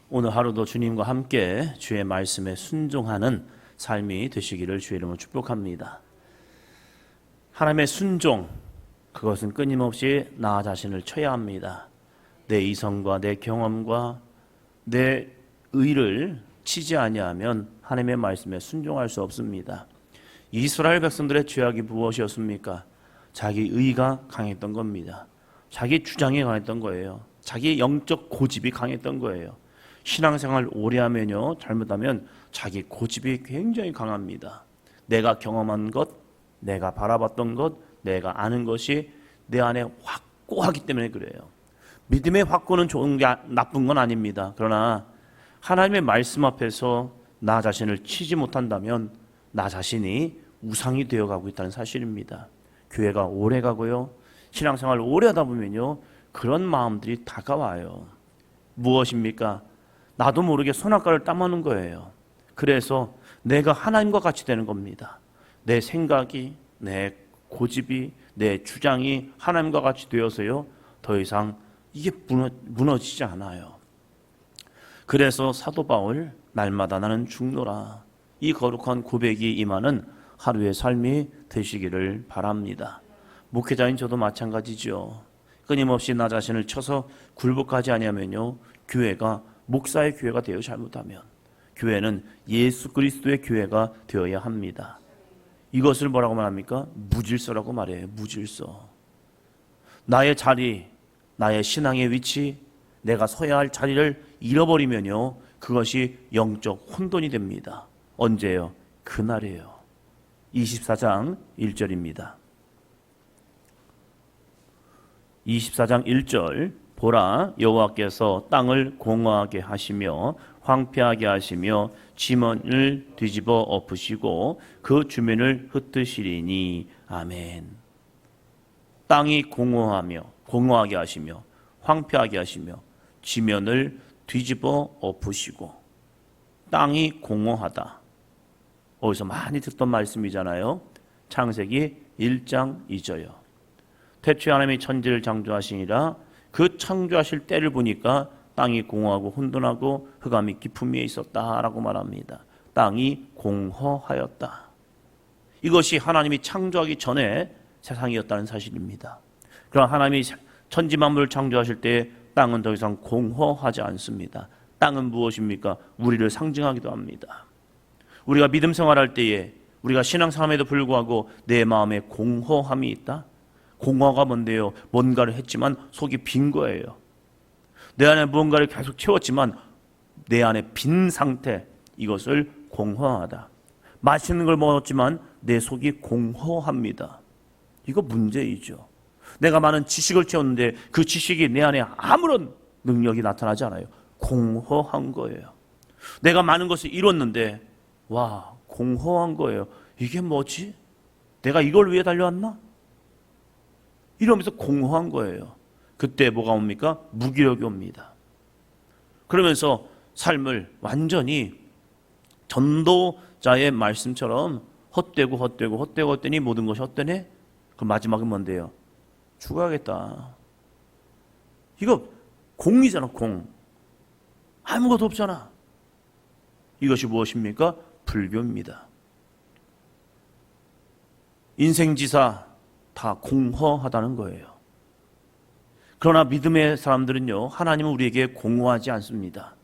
오늘 하루도 주님과 함께 주의 말씀에 순종하는 삶이 되시기를 주의 이름으로 축복합니다. 하나님의 순종, 그것은 끊임없이 나 자신을 쳐야 합니다. 내 이성과 내 경험과 내 의를 치지 아니하면 하나님의 말씀에 순종할 수 없습니다. 이스라엘 백성들의 죄악이 무엇이었습니까? 자기 의가 강했던 겁니다. 자기 주장이 강했던 거예요. 자기 영적 고집이 강했던 거예요. 신앙생활 오래 하면요, 잘못하면 자기 고집이 굉장히 강합니다. 내가 경험한 것, 내가 바라봤던 것, 내가 아는 것이 내 안에 확고하기 때문에 그래요. 믿음의 확고는 좋은 게 나쁜 건 아닙니다. 그러나 하나님의 말씀 앞에서 나 자신을 치지 못한다면 나 자신이 우상이 되어가고 있다는 사실입니다. 교회가 오래 가고요, 신앙생활 오래 하다 보면요, 그런 마음들이 다가와요. 무엇입니까? 나도 모르게 손아까를 땀하는 거예요. 그래서 내가 하나님과 같이 되는 겁니다. 내 생각이, 내 고집이, 내 주장이 하나님과 같이 되어서요, 더 이상 이게 무너지지 않아요. 그래서 사도 바울, 날마다 나는 죽노라, 이 거룩한 고백이 임하는 하루의 삶이 되시기를 바랍니다. 목회자인 저도 마찬가지죠. 끊임없이 나 자신을 쳐서 굴복하지 아니하면요, 교회가 목사의 교회가 되어 잘못하면 교회는 예수 그리스도의 교회가 되어야 합니다. 이것을 뭐라고 말합니까? 무질서라고 말해요. 무질서. 나의 자리, 나의 신앙의 위치, 내가 서야 할 자리를 잃어버리면요, 그것이 영적 혼돈이 됩니다. 언제요? 그날이에요. 24장 1절입니다. 24장 1절, 보라, 여호와께서 땅을 공허하게 하시며 황폐하게 하시며 지면을 뒤집어 엎으시고 그 주민을 흩으시리니. 아멘. 땅이 공허하게 하시며 황폐하게 하시며 지면을 뒤집어 엎으시고. 땅이 공허하다, 어디서 많이 듣던 말씀이잖아요. 창세기 1장 2절요. 태초에 하나님이 천지를 창조하시니라. 그 창조하실 때를 보니까 땅이 공허하고 혼돈하고 흑암이 깊음 위에 있었다라고 말합니다. 땅이 공허하였다. 이것이 하나님이 창조하기 전에 세상이었다는 사실입니다. 그러나 하나님이 천지 만물을 창조하실 때 땅은 더 이상 공허하지 않습니다. 땅은 무엇입니까? 우리를 상징하기도 합니다. 우리가 믿음 생활할 때에, 우리가 신앙생활에도 불구하고 내 마음에 공허함이 있다? 공허가 뭔데요? 뭔가를 했지만 속이 빈 거예요. 내 안에 무언가를 계속 채웠지만 내 안에 빈 상태, 이것을 공허하다. 맛있는 걸 먹었지만 내 속이 공허합니다. 이거 문제이죠. 내가 많은 지식을 채웠는데 그 지식이 내 안에 아무런 능력이 나타나지 않아요. 공허한 거예요. 내가 많은 것을 이뤘는데 와, 공허한 거예요. 이게 뭐지? 내가 이걸 위해 달려왔나? 이러면서 공허한 거예요. 그때 뭐가 옵니까? 무기력이 옵니다. 그러면서 삶을 완전히 전도자의 말씀처럼 헛되고 했더니 모든 것이 헛되네? 그럼 마지막은 뭔데요? 죽어야겠다. 이거 공이잖아, 공. 아무것도 없잖아. 이것이 무엇입니까? 불교입니다. 인생지사 다 공허하다는 거예요. 그러나 믿음의 사람들은요, 하나님은 우리에게 공허하지 않습니다.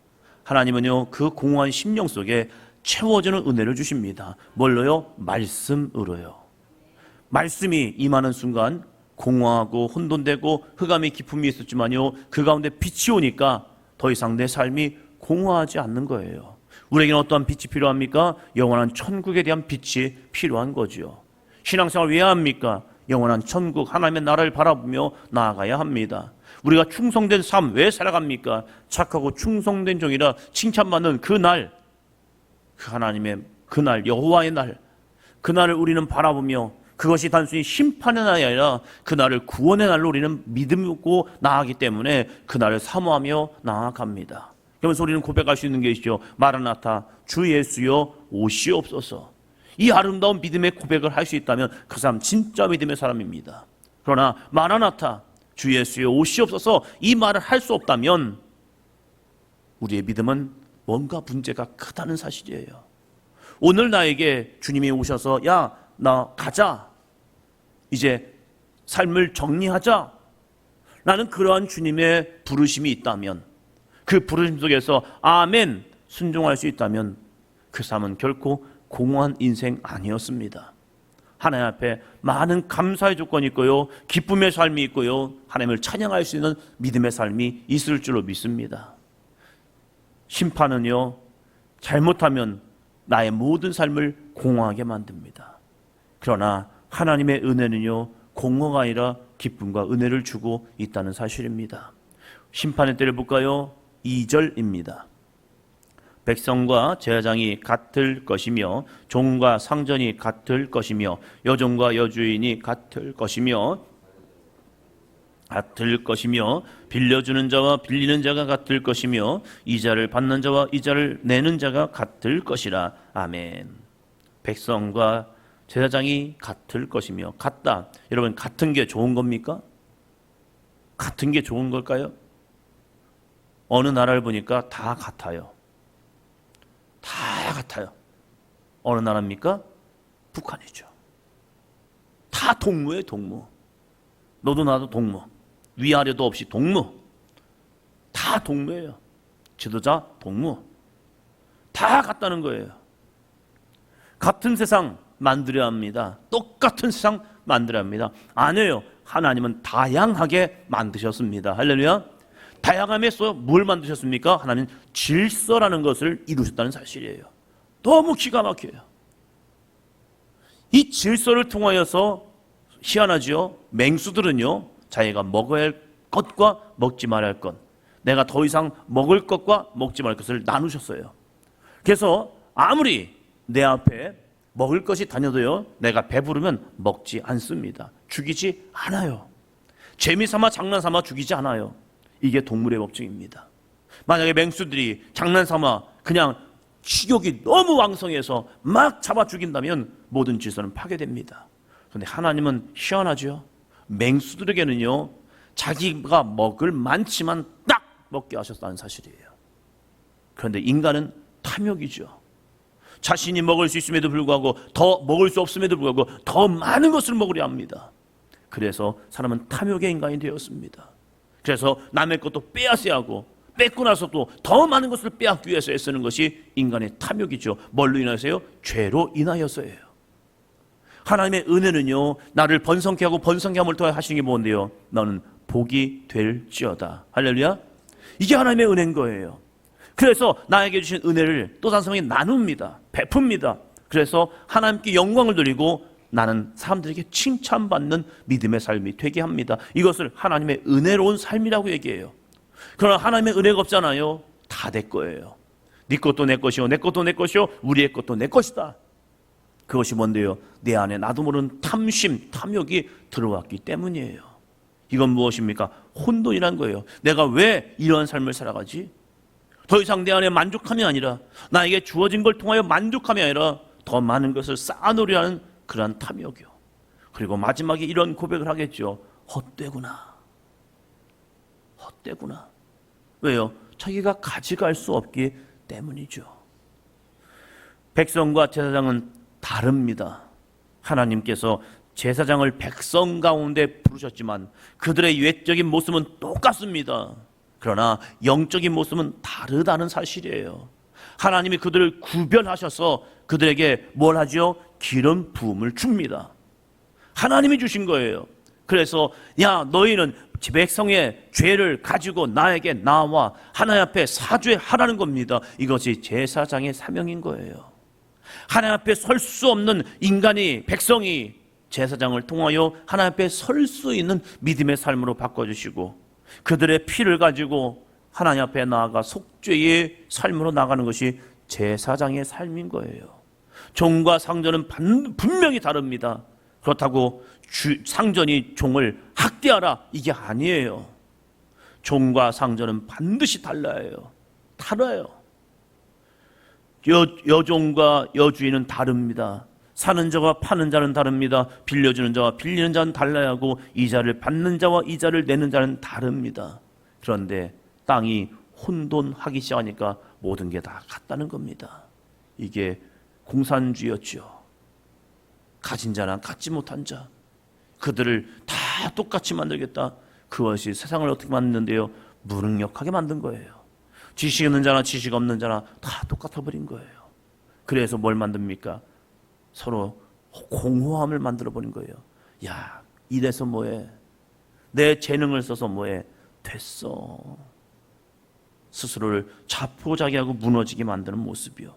하나님은요, 그 공허한 심령 속에 채워주는 은혜를 주십니다. 뭘로요? 말씀으로요. 말씀이 임하는 순간 공허하고 혼돈되고 흑암이 깊음이 있었지만요, 그 가운데 빛이 오니까 더 이상 내 삶이 공허하지 않는 거예요. 우리에게는 어떠한 빛이 필요합니까? 영원한 천국에 대한 빛이 필요한 거죠. 신앙생활 왜 합니까? 영원한 천국, 하나님의 나라를 바라보며 나아가야 합니다. 우리가 충성된 삶 왜 살아갑니까? 착하고 충성된 종이라 칭찬받는 그 날, 그 하나님의 그날, 여호와의 날, 그날을 우리는 바라보며, 그것이 단순히 심판의 날이 아니라 그날을 구원의 날로 우리는 믿고 나아가기 때문에 그날을 사모하며 나아갑니다. 그러면서 우리는 고백할 수 있는 것이죠. 마라나타, 주 예수여 오시옵소서. 이 아름다운 믿음의 고백을 할 수 있다면 그 사람 진짜 믿음의 사람입니다. 그러나 마라나타, 주 예수여 오시옵소서, 이 말을 할 수 없다면 우리의 믿음은 뭔가 문제가 크다는 사실이에요. 오늘 나에게 주님이 오셔서 야, 나 가자, 이제 삶을 정리하자, 라는 그러한 주님의 부르심이 있다면, 그 부르심 속에서 아멘 순종할 수 있다면 그 삶은 결코 공허한 인생 아니었습니다. 하나님 앞에 많은 감사의 조건이 있고요, 기쁨의 삶이 있고요, 하나님을 찬양할 수 있는 믿음의 삶이 있을 줄로 믿습니다. 심판은요, 잘못하면 나의 모든 삶을 공허하게 만듭니다. 그러나 하나님의 은혜는요, 공허가 아니라 기쁨과 은혜를 주고 있다는 사실입니다. 심판의 때를 볼까요? 2절입니다. 백성과 제사장이 같을 것이며 종과 상전이 같을 것이며 여종과 여주인이 같을 것이며 빌려주는 자와 빌리는 자가 같을 것이며 이자를 받는 자와 이자를 내는 자가 같을 것이라. 아멘. 백성과 제사장이 같을 것이며, 같다. 여러분, 같은 게 좋은 겁니까? 같은 게 좋은 걸까요? 어느 나라를 보니까 다 같아요. 다 같아요. 어느 나라입니까? 북한이죠. 다 동무예요, 동무. 너도 나도 동무. 위아래도 없이 동무. 다 동무예요. 지도자 동무. 다 같다는 거예요. 같은 세상 만들어야 합니다. 똑같은 세상 만들어야 합니다. 아니에요. 하나님은 다양하게 만드셨습니다. 할렐루야. 다양함에서 뭘 만드셨습니까? 하나님 질서라는 것을 이루셨다는 사실이에요. 너무 기가 막혀요. 이 질서를 통하여서 희한하죠. 맹수들은요, 자기가 먹어야 할 것과 먹지 말아야 할 것, 내가 더 이상 먹을 것과 먹지 말을 것을 나누셨어요. 그래서 아무리 내 앞에 먹을 것이 다녀도요, 내가 배부르면 먹지 않습니다. 죽이지 않아요. 재미삼아 장난삼아 죽이지 않아요. 이게 동물의 법칙입니다. 만약에 맹수들이 장난삼아 그냥 식욕이 너무 왕성해서 막 잡아 죽인다면 모든 질서는 파괴됩니다. 그런데 하나님은 희한하죠. 맹수들에게는요, 자기가 먹을 많지만 딱 먹게 하셨다는 사실이에요. 그런데 인간은 탐욕이죠. 자신이 먹을 수 있음에도 불구하고 더 먹을 수 없음에도 불구하고 더 많은 것을 먹으려 합니다. 그래서 사람은 탐욕의 인간이 되었습니다. 그래서 남의 것도 빼앗아야 하고, 뺏고 나서 또 더 많은 것을 빼앗기 위해서 애쓰는 것이 인간의 탐욕이죠. 뭘로 인하여서요? 죄로 인하여서예요. 하나님의 은혜는요, 나를 번성케 하고 번성케 함을 통해 하시는 게 뭔데요? 너는 복이 될지어다. 할렐루야. 이게 하나님의 은혜인 거예요. 그래서 나에게 주신 은혜를 또 다른 사람에게 나눕니다. 베풉니다. 그래서 하나님께 영광을 돌리고 나는 사람들에게 칭찬받는 믿음의 삶이 되게 합니다. 이것을 하나님의 은혜로운 삶이라고 얘기해요. 그러나 하나님의 은혜가 없잖아요. 다 내 거예요. 네 것도 내 것이요, 내 것도 내 것이요, 우리의 것도 내 것이다. 그것이 뭔데요? 내 안에 나도 모르는 탐심, 탐욕이 들어왔기 때문이에요. 이건 무엇입니까? 혼돈이란 거예요. 내가 왜 이러한 삶을 살아가지? 더 이상 내 안에 만족함이 아니라, 나에게 주어진 걸 통하여 만족함이 아니라 더 많은 것을 쌓아놓으려 하는 그러한 탐욕이요. 그리고 마지막에 이런 고백을 하겠죠. 헛되구나. 헛되구나. 왜요? 자기가 가져갈 수 없기 때문이죠. 백성과 제사장은 다릅니다. 하나님께서 제사장을 백성 가운데 부르셨지만 그들의 외적인 모습은 똑같습니다. 그러나 영적인 모습은 다르다는 사실이에요. 하나님이 그들을 구별하셔서 그들에게 뭘 하죠? 기름 부음을 줍니다. 하나님이 주신 거예요. 그래서 야, 너희는 백성의 죄를 가지고 나에게 나와 하나님 앞에 사죄하라는 겁니다. 이것이 제사장의 사명인 거예요. 하나님 앞에 설 수 없는 인간이, 백성이 제사장을 통하여 하나님 앞에 설 수 있는 믿음의 삶으로 바꿔주시고, 그들의 피를 가지고 하나님 앞에 나아가 속죄의 삶으로 나가는 것이 제사장의 삶인 거예요. 종과 상전은 분명히 다릅니다. 그렇다고 상전이 종을 학대하라, 이게 아니에요. 종과 상전은 반드시 달라요. 여종과 여주인은 다릅니다. 사는 자와 파는 자는 다릅니다. 빌려주는 자와 빌리는 자는 달라야 하고, 이자를 받는 자와 이자를 내는 자는 다릅니다. 그런데 땅이 혼돈하기 시작하니까 모든 게 다 같다는 겁니다. 이게 공산주의였죠. 가진 자나 갖지 못한 자, 그들을 다 똑같이 만들겠다. 그것이 세상을 어떻게 만드는데요? 무능력하게 만든 거예요. 지식 있는 자나 지식 없는 자나 다 똑같아 버린 거예요. 그래서 뭘 만듭니까? 서로 공허함을 만들어 버린 거예요. 야, 이래서 뭐해? 내 재능을 써서 뭐해? 됐어. 스스로를 자포자기하고 무너지게 만드는 모습이요.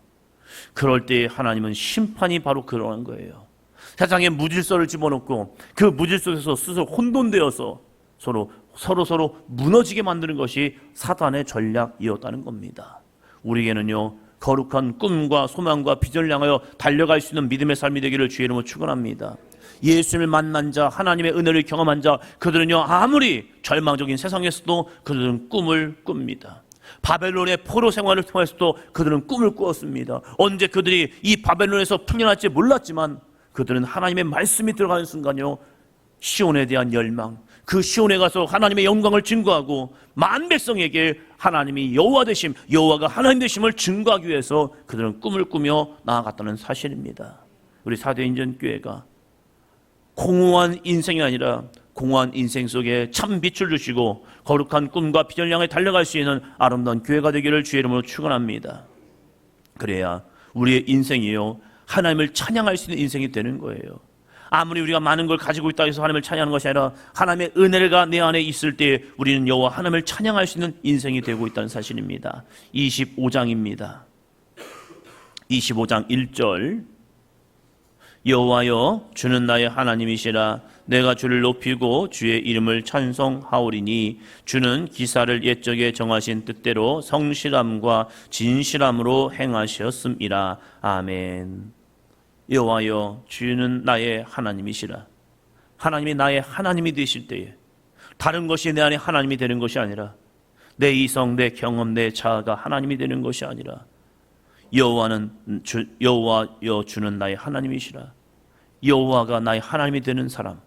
그럴 때 하나님은 심판이 바로 그러한 거예요. 세상에 무질서를 집어넣고 그 무질서에서 스스로 혼돈되어서 서로 무너지게 만드는 것이 사단의 전략이었다는 겁니다. 우리에게는요, 거룩한 꿈과 소망과 비전을 향하여 달려갈 수 있는 믿음의 삶이 되기를 주의 이름으로 축원합니다. 예수님을 만난 자, 하나님의 은혜를 경험한 자, 그들은요, 아무리 절망적인 세상에서도 그들은 꿈을 꿉니다. 바벨론의 포로 생활을 통해서도 그들은 꿈을 꾸었습니다. 언제 그들이 이 바벨론에서 풀려날지 몰랐지만 그들은 하나님의 말씀이 들어가는 순간요, 시온에 대한 열망, 그 시온에 가서 하나님의 영광을 증거하고 만 백성에게 하나님이 여호와 되심, 여호와가 하나님 되심을 증거하기 위해서 그들은 꿈을 꾸며 나아갔다는 사실입니다. 우리 사도인전교회가 공허한 인생이 아니라 공허한 인생 속에 참 빛을 주시고 거룩한 꿈과 비전을 향해 달려갈 수 있는 아름다운 교회가 되기를 주의 이름으로 축원합니다. 그래야 우리의 인생이요, 하나님을 찬양할 수 있는 인생이 되는 거예요. 아무리 우리가 많은 걸 가지고 있다 해서 하나님을 찬양하는 것이 아니라 하나님의 은혜가 내 안에 있을 때 우리는 여호와 하나님을 찬양할 수 있는 인생이 되고 있다는 사실입니다. 25장입니다. 25장 1절, 여호와여 주는 나의 하나님이시라. 내가 주를 높이고 주의 이름을 찬송하오리니 주는 기사를 옛적에 정하신 뜻대로 성실함과 진실함으로 행하셨음이라. 아멘. 여호와여 주는 나의 하나님이시라. 하나님이 나의 하나님이 되실 때에 다른 것이 내 안에 하나님이 되는 것이 아니라 내 이성, 내 경험, 내 자아가 하나님이 되는 것이 아니라 여호와여 주는 나의 하나님이시라. 여호와가 나의 하나님이 되는 사람,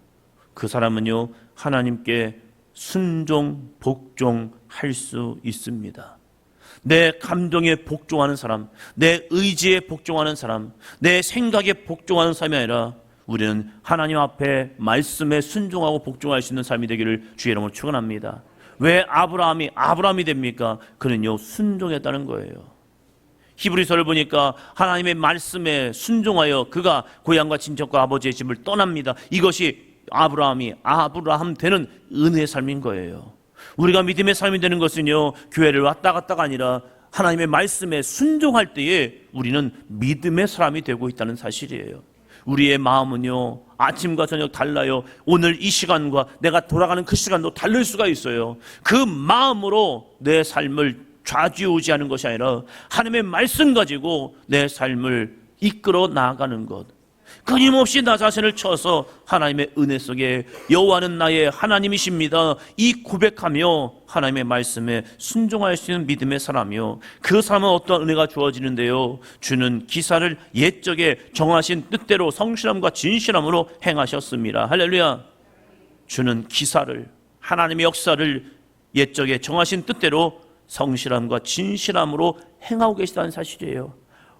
그 사람은요, 하나님께 순종, 복종할 수 있습니다. 내 감정에 복종하는 사람, 내 의지에 복종하는 사람, 내 생각에 복종하는 사람이 아니라 우리는 하나님 앞에 말씀에 순종하고 복종할 수 있는 삶이 되기를 주의 이름으로 축원합니다. 왜 아브라함이 됩니까? 그는요, 순종했다는 거예요. 히브리서를 보니까 하나님의 말씀에 순종하여 그가 고향과 친척과 아버지의 집을 떠납니다. 이것이 아브라함 되는 은혜의 삶인 거예요. 우리가 믿음의 삶이 되는 것은요, 교회를 왔다 갔다가 아니라 하나님의 말씀에 순종할 때에 우리는 믿음의 사람이 되고 있다는 사실이에요. 우리의 마음은요, 아침과 저녁 달라요. 오늘 이 시간과 내가 돌아가는 그 시간도 다를 수가 있어요. 그 마음으로 내 삶을 좌지우지하는 것이 아니라 하나님의 말씀 가지고 내 삶을 이끌어 나아가는 것, 끊임없이 나 자신을 쳐서 하나님의 은혜 속에 여호와는 나의 하나님이십니다, 이 고백하며 하나님의 말씀에 순종할 수 있는 믿음의 사람이요, 그 사람은 어떤 은혜가 주어지는데요, 주는 기사를 옛적에 정하신 뜻대로 성실함과 진실함으로 행하셨습니다. 할렐루야. 주는 기사를, 하나님의 역사를 옛적에 정하신 뜻대로 성실함과 진실함으로 행하고 계시다는 사실이에요.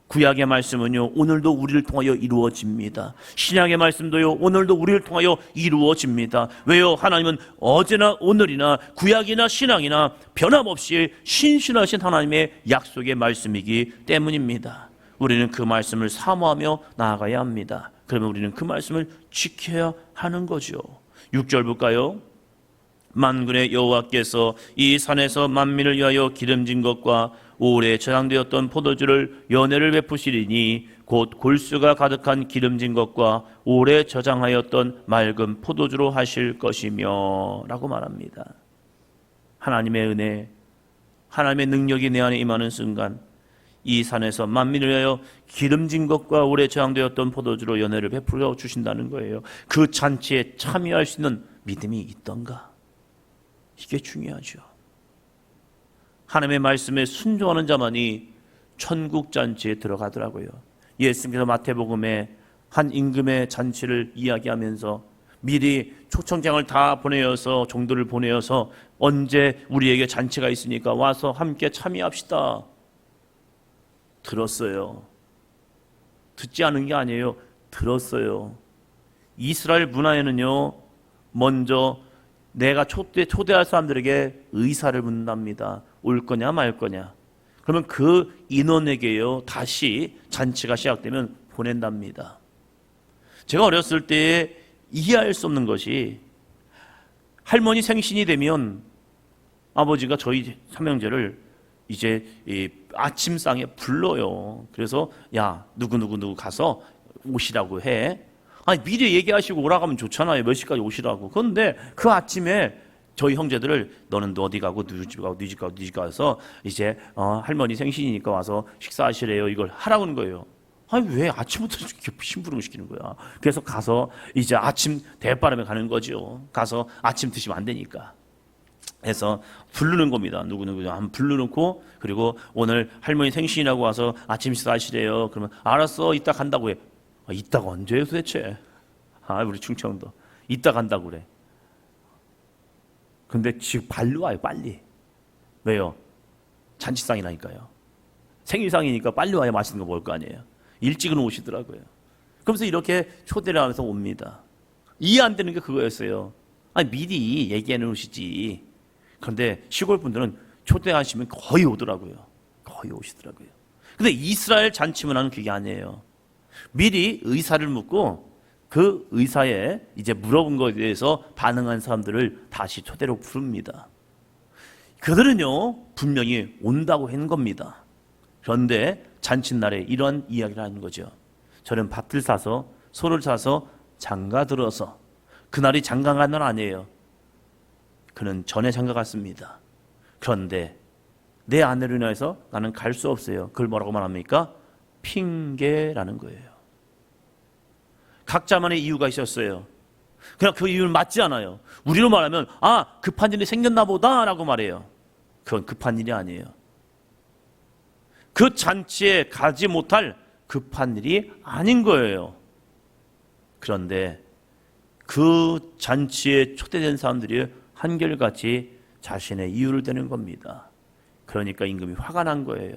구약의 말씀은요, 오늘도 우리를 통하여 이루어집니다. 신약의 말씀도요, 오늘도 우리를 통하여 이루어집니다. 왜요? 하나님은 어제나 오늘이나 구약이나 신약이나 변함없이 신실하신 하나님의 약속의 말씀이기 때문입니다. 우리는 그 말씀을 사모하며 나아가야 합니다. 그러면 우리는 그 말씀을 지켜야 하는 거죠. 6절 볼까요? 만군의 여호와께서 이 산에서 만민을 위하여 기름진 것과 오래 저장되었던 포도주를 연회를 베푸시리니 곧 골수가 가득한 기름진 것과 오래 저장하였던 맑은 포도주로 하실 것이며 라고 말합니다. 하나님의 은혜, 하나님의 능력이 내 안에 임하는 순간 이 산에서 만민을 위하여 기름진 것과 오래 저장되었던 포도주로 연회를 베풀어 주신다는 거예요. 그 잔치에 참여할 수 있는 믿음이 있던가? 이게 중요하죠. 하나님의 말씀에 순종하는 자만이 천국 잔치에 들어가더라고요. 예수님께서 마태복음에 한 임금의 잔치를 이야기하면서 미리 초청장을 다 보내어서 종들을 보내어서 언제 우리에게 잔치가 있으니까 와서 함께 참여합시다. 들었어요. 듣지 않은 게 아니에요. 들었어요. 이스라엘 문화에는요, 먼저 내가 초대할 사람들에게 의사를 묻는답니다. 올 거냐 말 거냐. 그러면 그 인원에게요, 다시 잔치가 시작되면 보낸답니다. 제가 어렸을 때 이해할 수 없는 것이, 할머니 생신이 되면 아버지가 저희 삼형제를 이제 아침상에 불러요. 그래서 야, 누구 가서 오시라고 해. 아니, 미리 얘기하시고 오라고 하면 좋잖아요. 몇 시까지 오시라고. 그런데 그 아침에 저희 형제들을 너는 어디 가고 누구 집 가고 네 집 가고 네 집 가서 이제 할머니 생신이니까 와서 식사하시래요. 이걸 하라고 하는 거예요. 아니, 왜 아침부터 이렇게 심부름을 시키는 거야. 그래서 가서 이제 아침 대바람에 가는 거죠. 가서 아침 드시면 안 되니까. 해서 부르는 겁니다. 누구누구 한번 불러놓고, 그리고 오늘 할머니 생신이라고 와서 아침 식사하시래요. 그러면 알았어, 이따 간다고 해. 이따가 언제예요 도대체? 우리 충청도 이따 간다고 그래. 근데 지금 빨리 와요. 빨리. 왜요? 잔치상이라니까요. 생일상이니까 빨리 와야 맛있는 거 먹을 거 아니에요. 일찍은 오시더라고요. 그러면서 이렇게 초대를 하면서 옵니다. 이해 안 되는 게 그거였어요. 아니, 미리 얘기해 놓으시지. 그런데 시골 분들은 초대하시면 거의 오더라고요. 거의 오시더라고요. 근데 이스라엘 잔치 문화는 그게 아니에요. 미리 의사를 묻고 그 의사에 이제 물어본 것에 대해서 반응한 사람들을 다시 초대로 부릅니다. 그들은요, 분명히 온다고 한 겁니다. 그런데 잔칫날에 이런 이야기를 하는 거죠. 저는 밭을 사서 소를 사서 장가 들어서, 그날이 장가 간 날 아니에요. 그는 전에 장가 갔습니다. 그런데 내 아내로 인해서 나는 갈 수 없어요. 그걸 뭐라고 말합니까? 핑계라는 거예요. 각자만의 이유가 있었어요. 그냥 그 이유는 맞지 않아요. 우리로 말하면 급한 일이 생겼나 보다 라고 말해요. 그건 급한 일이 아니에요. 그 잔치에 가지 못할 급한 일이 아닌 거예요. 그런데 그 잔치에 초대된 사람들이 한결같이 자신의 이유를 대는 겁니다. 그러니까 임금이 화가 난 거예요.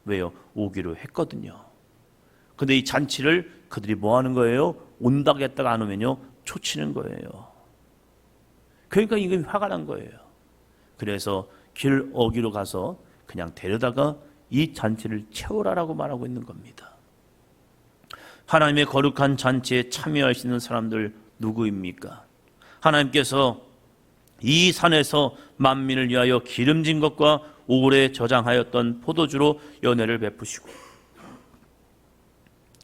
왜요? 오기로 했거든요. 근데 이 잔치를 그들이 뭐 하는 거예요? 온다고 했다가 안 오면요, 초치는 거예요. 그러니까 임금이 화가 난 거예요. 그래서 길 어기로 가서 그냥 데려다가 이 잔치를 채우라라고 말하고 있는 겁니다. 하나님의 거룩한 잔치에 참여할 수 있는 사람들 누구입니까? 하나님께서 이 산에서 만민을 위하여 기름진 것과 오래 저장하였던 포도주로 연회를 베푸시고,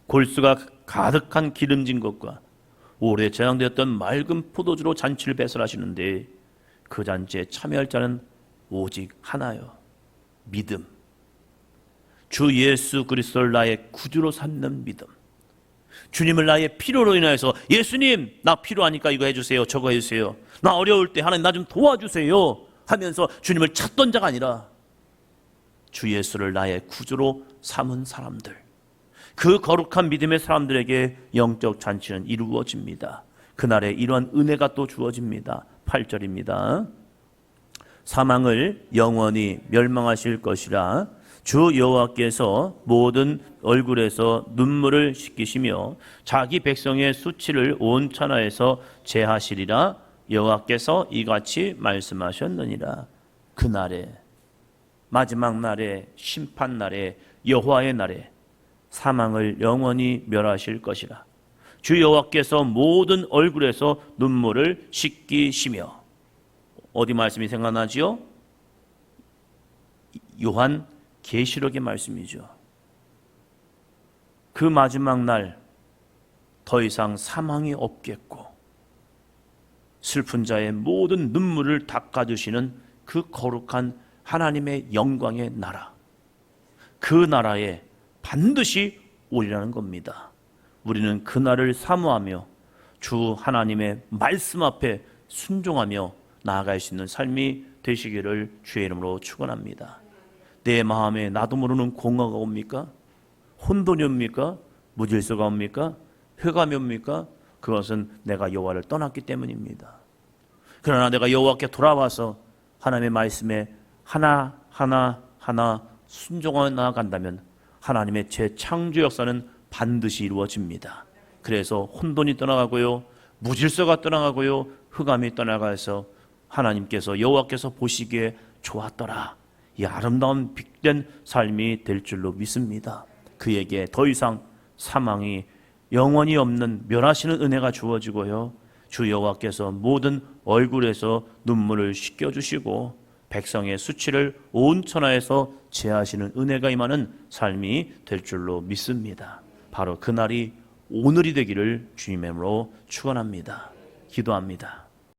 골수가 가득한 기름진 것과 오래 저장되었던 맑은 포도주로 잔치를 배설하시는데, 그 잔치에 참여할 자는 오직 하나요. 믿음. 주 예수 그리스도를 나의 구주로 삼는 믿음. 주님을 나의 필요로 인해서, 예수님 나 필요하니까 이거 해주세요, 저거 해주세요, 나 어려울 때 하나님 나 좀 도와주세요 하면서 주님을 찾던 자가 아니라 주 예수를 나의 구주로 삼은 사람들, 그 거룩한 믿음의 사람들에게 영적 잔치는 이루어집니다. 그날에 이러한 은혜가 또 주어집니다. 8절입니다. 사망을 영원히 멸망하실 것이라 주 여호와께서 모든 얼굴에서 눈물을 씻기시며 자기 백성의 수치를 온 천하에서 제하시리라. 여호와께서 이같이 말씀하셨느니라. 그날에, 마지막 날에, 심판 날에, 여호와의 날에 사망을 영원히 멸하실 것이라. 주 여호와께서 모든 얼굴에서 눈물을 씻기시며. 어디 말씀이 생각나지요? 요한 계시록의 말씀이죠. 그 마지막 날 더 이상 사망이 없겠고 슬픈 자의 모든 눈물을 닦아주시는 그 거룩한 하나님의 영광의 나라, 그 나라에 반드시 오리라는 겁니다. 우리는 그 날을 사모하며 주 하나님의 말씀 앞에 순종하며 나아갈 수 있는 삶이 되시기를 주의 이름으로 축원합니다. 내 마음에 나도 모르는 공허가 옵니까? 혼돈이 옵니까? 무질서가 옵니까? 회감이 옵니까? 그것은 내가 여호와를 떠났기 때문입니다. 그러나 내가 여호와께 돌아와서 하나님의 말씀에 하나하나 순종하여 나아간다면 하나님의 재창조 역사는 반드시 이루어집니다. 그래서 혼돈이 떠나가고요, 무질서가 떠나가고요, 흑암이 떠나가서 하나님께서 여호와께서 보시기에 좋았더라, 이 아름다운 빛된 삶이 될 줄로 믿습니다. 그에게 더 이상 사망이 영원히 없는 멸하시는 은혜가 주어지고요, 주 여호와께서 모든 얼굴에서 눈물을 씻겨주시고 백성의 수치를 온 천하에서 제하시는 은혜가 임하는 삶이 될 줄로 믿습니다. 바로 그날이 오늘이 되기를 주님의 이름으로 축원합니다. 기도합니다.